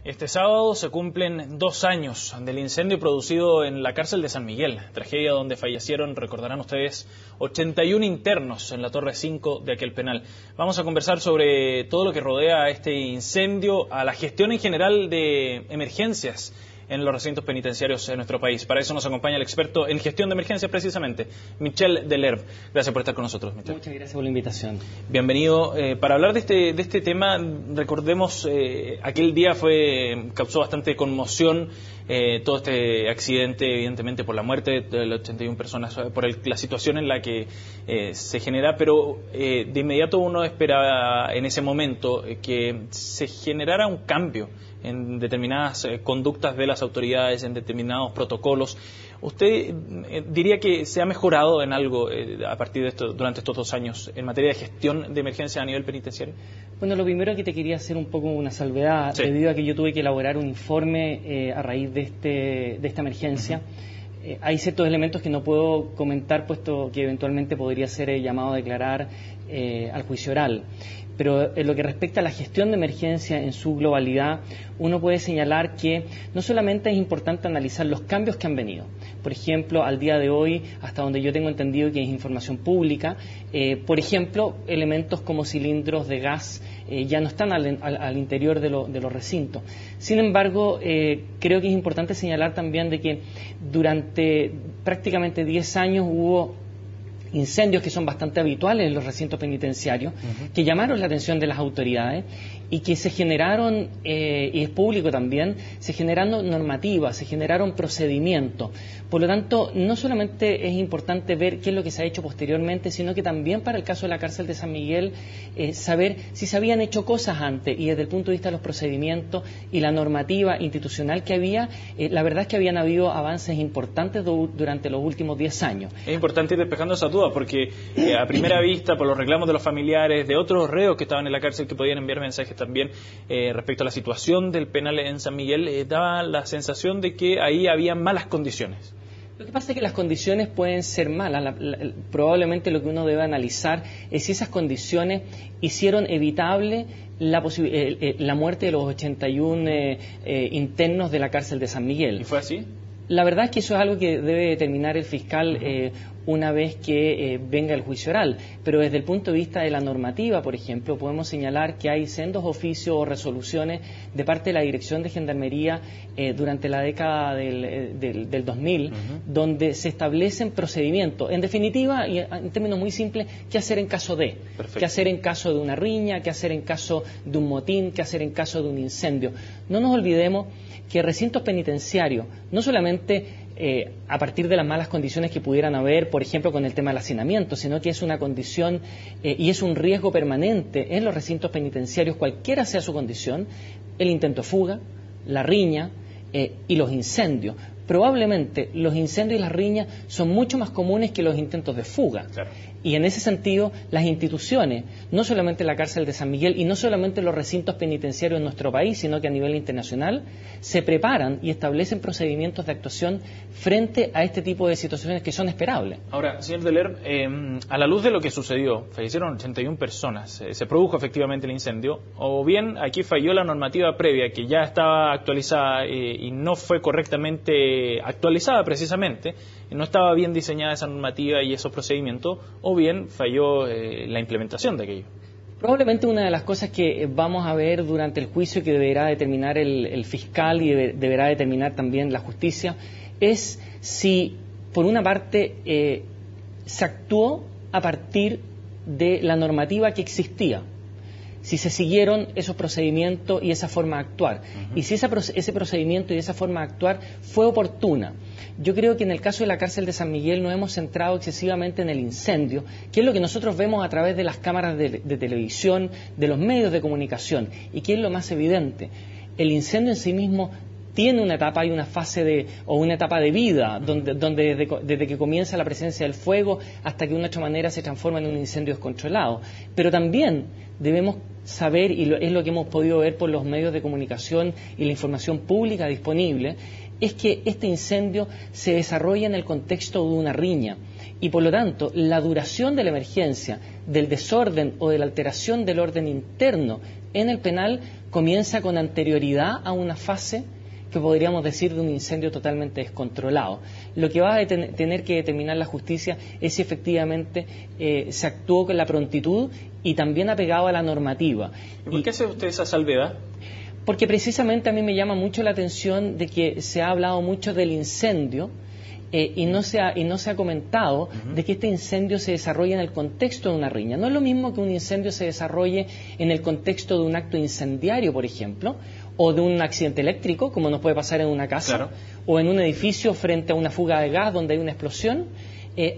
Este sábado se cumplen 2 años del incendio producido en la cárcel de San Miguel, tragedia donde fallecieron, recordarán ustedes, 81 internos en la Torre 5 de aquel penal. Vamos a conversar sobre todo lo que rodea a este incendio, a la gestión en general de emergencias en los recintos penitenciarios de nuestro país. Para eso nos acompaña el experto en gestión de emergencias, precisamente, Michel Delerve. Gracias por estar con nosotros, Michel. Muchas gracias por la invitación. Bienvenido. Para hablar de este tema, recordemos, aquel día causó bastante conmoción todo este accidente, evidentemente por la muerte de las 81 personas, por la situación en la que se genera, pero de inmediato uno esperaba en ese momento que se generara un cambio en determinadas conductas de las autoridades, en determinados protocolos. ¿Usted diría que se ha mejorado en algo a partir de esto, durante estos 2 años en materia de gestión de emergencia a nivel penitenciario? Bueno, lo primero que te quería hacer un poco una salvedad, debido a que yo tuve que elaborar un informe a raíz de esta emergencia. Hay ciertos elementos que no puedo comentar, puesto que eventualmente podría ser llamado a declarar al juicio oral. Pero en lo que respecta a la gestión de emergencia en su globalidad, uno puede señalar que no solamente es importante analizar los cambios que han venido. Por ejemplo, al día de hoy, hasta donde yo tengo entendido que es información pública, por ejemplo, elementos como cilindros de gas ya no están al interior de los recintos. Sin embargo, creo que es importante señalar también de que durante prácticamente 10 años hubo incendios que son bastante habituales en los recintos penitenciarios, que llamaron la atención de las autoridades y que se generaron, y es público también, se generaron normativas, se generaron procedimientos. Por lo tanto, no solamente es importante ver qué es lo que se ha hecho posteriormente, sino que también para el caso de la cárcel de San Miguel, saber si se habían hecho cosas antes, y desde el punto de vista de los procedimientos y la normativa institucional que había, la verdad es que habían habido avances importantes durante los últimos 10 años. Es importante ir despejando esa duda, porque a primera vista, por los reclamos de los familiares, de otros reos que estaban en la cárcel que podían enviar mensajes también respecto a la situación del penal en San Miguel, daba la sensación de que ahí había malas condiciones. Lo que pasa es que las condiciones pueden ser malas. Probablemente lo que uno debe analizar es si esas condiciones hicieron evitable la muerte de los 81 internos de la cárcel de San Miguel. ¿Y fue así? La verdad es que eso es algo que debe determinar el fiscal una vez que venga el juicio oral, pero desde el punto de vista de la normativa, por ejemplo, podemos señalar que hay sendos oficios o resoluciones de parte de la Dirección de Gendarmería durante la década del 2000, donde se establecen procedimientos. En definitiva, y en términos muy simples, qué hacer en caso de. Perfecto. Qué hacer en caso de una riña, qué hacer en caso de un motín, qué hacer en caso de un incendio. No nos olvidemos que recintos penitenciarios, no solamente a partir de las malas condiciones que pudieran haber, por ejemplo, con el tema del hacinamiento, sino que es una condición y es un riesgo permanente en los recintos penitenciarios, cualquiera sea su condición, el intento de fuga, la riña y los incendios. Probablemente los incendios y las riñas son mucho más comunes que los intentos de fuga. Claro. Y en ese sentido, las instituciones, no solamente la cárcel de San Miguel y no solamente los recintos penitenciarios en nuestro país, sino que a nivel internacional, se preparan y establecen procedimientos de actuación frente a este tipo de situaciones que son esperables. Ahora, señor Delerve, a la luz de lo que sucedió, fallecieron 81 personas, se produjo efectivamente el incendio, o bien aquí falló la normativa previa que ya estaba actualizada y no fue correctamente actualizada precisamente, no estaba bien diseñada esa normativa y esos procedimientos, o bien falló la implementación de aquello. Probablemente una de las cosas que vamos a ver durante el juicio que deberá determinar el fiscal y deberá determinar también la justicia es si, por una parte, se actuó a partir de la normativa que existía, si se siguieron esos procedimientos y esa forma de actuar, y si ese procedimiento y esa forma de actuar fue oportuna. Yo creo que en el caso de la cárcel de San Miguel nos hemos centrado excesivamente en el incendio, que es lo que nosotros vemos a través de las cámaras de televisión, de los medios de comunicación, y que es lo más evidente. El incendio en sí mismo tiene una etapa y una fase una etapa de vida, donde desde que comienza la presencia del fuego hasta que de una otra manera se transforma en un incendio descontrolado. Pero también debemos saber, y es lo que hemos podido ver por los medios de comunicación y la información pública disponible, es que este incendio se desarrolla en el contexto de una riña y por lo tanto la duración de la emergencia del desorden o de la alteración del orden interno en el penal comienza con anterioridad a una fase que podríamos decir de un incendio totalmente descontrolado. Lo que va a tener que determinar la justicia es si efectivamente se actuó con la prontitud y también apegado a la normativa. ¿Y por qué hace usted esa salvedad? Porque precisamente a mí me llama mucho la atención de que se ha hablado mucho del incendio y no se ha comentado de que este incendio se desarrolla en el contexto de una riña. No es lo mismo que un incendio se desarrolle en el contexto de un acto incendiario, por ejemplo, o de un accidente eléctrico, como nos puede pasar en una casa, claro, o en un edificio frente a una fuga de gas donde hay una explosión,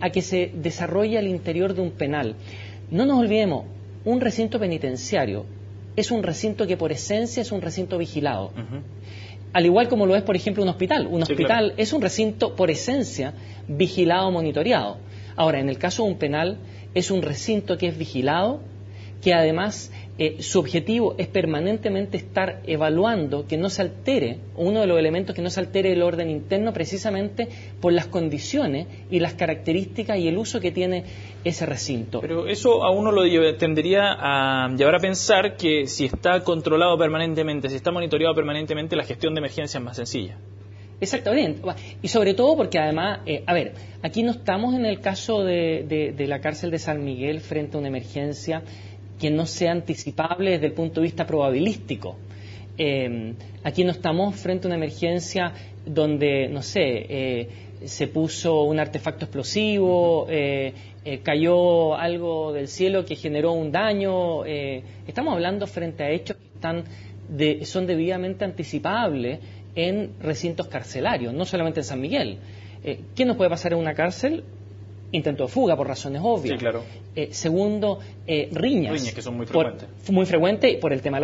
a que se desarrolle al interior de un penal. No nos olvidemos, un recinto penitenciario es un recinto que por esencia es un recinto vigilado. Al igual como lo es, por ejemplo, un hospital. Un hospital, claro, es un recinto por esencia vigilado, monitoreado. Ahora, en el caso de un penal, es un recinto que es vigilado, que además su objetivo es permanentemente estar evaluando que no se altere, uno de los elementos que no se altere el orden interno precisamente por las condiciones y las características y el uso que tiene ese recinto. Pero eso a uno lo tendería a llevar a pensar que si está controlado permanentemente, si está monitoreado permanentemente, la gestión de emergencia es más sencilla. Exactamente, y sobre todo porque además, aquí no estamos en el caso de la cárcel de San Miguel frente a una emergencia que no sea anticipable desde el punto de vista probabilístico. Aquí no estamos frente a una emergencia donde, no sé, se puso un artefacto explosivo, cayó algo del cielo que generó un daño. Estamos hablando frente a hechos que son debidamente anticipables en recintos carcelarios, no solamente en San Miguel. ¿Qué nos puede pasar en una cárcel? Intento de fuga, por razones obvias. Sí, claro. Segundo, riñas. Riñas que son muy frecuentes. Muy frecuentes por el tema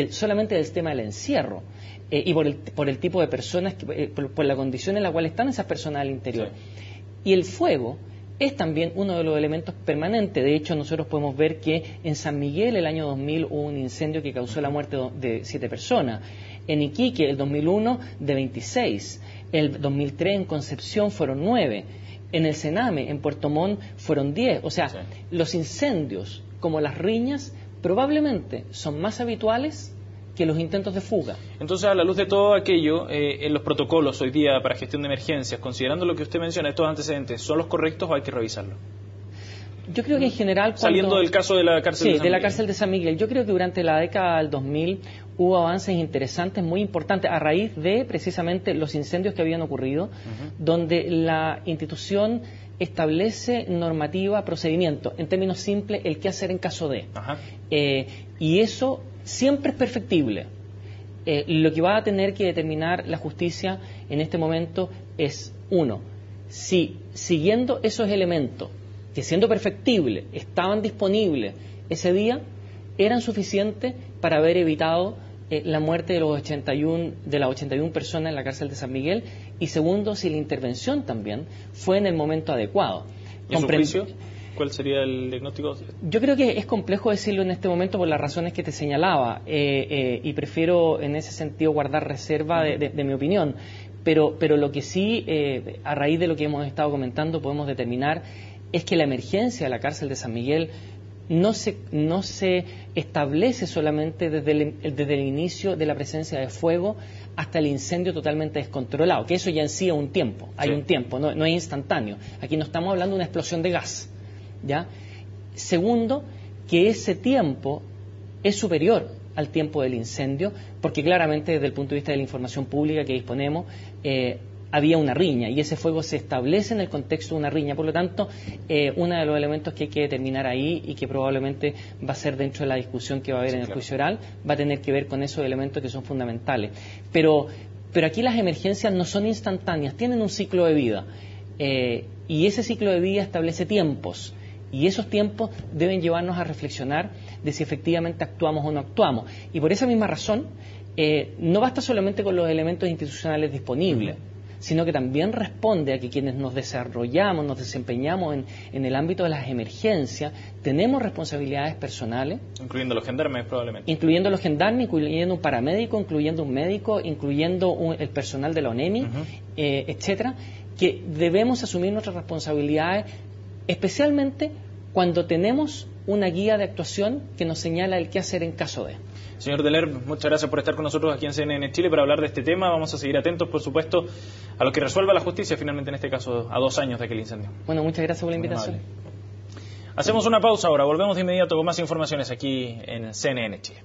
solamente del tema del encierro y por el tipo de personas, por la condición en la cual están esas personas al interior. Sí. Y el fuego es también uno de los elementos permanentes. De hecho, nosotros podemos ver que en San Miguel el año 2000 hubo un incendio que causó la muerte de 7 personas. En Iquique el 2001 de 26. El 2003 en Concepción fueron 9. En el Sename, en Puerto Montt, fueron 10. O sea, sí, los incendios, como las riñas, probablemente son más habituales que los intentos de fuga. Entonces, a la luz de todo aquello, en los protocolos hoy día para gestión de emergencias, considerando lo que usted menciona, estos antecedentes, ¿son los correctos o hay que revisarlo? Yo creo que en general... Saliendo del caso de la cárcel de San Miguel. Sí, de la cárcel de San Miguel. Yo creo que durante la década del 2000 hubo avances interesantes, muy importantes, a raíz de precisamente los incendios que habían ocurrido, donde la institución establece normativa, procedimiento, en términos simples, el qué hacer en caso de. Y eso siempre es perfectible. Lo que va a tener que determinar la justicia en este momento es, uno, si siguiendo esos elementos, que siendo perfectibles, estaban disponibles ese día, eran suficientes para haber evitado la muerte de las 81 personas en la cárcel de San Miguel, y segundo, si la intervención también fue en el momento adecuado. ¿Y a su juicio? ¿Cuál sería el diagnóstico? Yo creo que es complejo decirlo en este momento por las razones que te señalaba, y prefiero en ese sentido guardar reserva de mi opinión, pero lo que sí, a raíz de lo que hemos estado comentando, podemos determinar es que la emergencia de la cárcel de San Miguel no se establece solamente desde el inicio de la presencia de fuego hasta el incendio totalmente descontrolado, que eso ya en sí es un tiempo, hay un tiempo, no es instantáneo. Aquí no estamos hablando de una explosión de gas, ¿ya? Segundo, que ese tiempo es superior al tiempo del incendio, porque claramente desde el punto de vista de la información pública que disponemos, había una riña y ese fuego se establece en el contexto de una riña. Por lo tanto, uno de los elementos que hay que determinar ahí y que probablemente va a ser dentro de la discusión que va a haber en el juicio oral, va a tener que ver con esos elementos que son fundamentales. Pero aquí las emergencias no son instantáneas, tienen un ciclo de vida, y ese ciclo de vida establece tiempos, y esos tiempos deben llevarnos a reflexionar de si efectivamente actuamos o no actuamos. Y por esa misma razón, no basta solamente con los elementos institucionales disponibles, sino que también responde a que quienes nos desarrollamos, nos desempeñamos en el ámbito de las emergencias, tenemos responsabilidades personales. Incluyendo los gendarmes, probablemente. Incluyendo los gendarmes, incluyendo un paramédico, incluyendo un médico, incluyendo el personal de la ONEMI, etcétera, que debemos asumir nuestras responsabilidades, especialmente cuando tenemos una guía de actuación que nos señala el qué hacer en caso de. Señor Deler, muchas gracias por estar con nosotros aquí en CNN Chile para hablar de este tema. Vamos a seguir atentos, por supuesto, a lo que resuelva la justicia, finalmente en este caso, a 2 años de aquel incendio. Bueno, muchas gracias por la invitación. Hacemos una pausa ahora, volvemos de inmediato con más informaciones aquí en CNN Chile.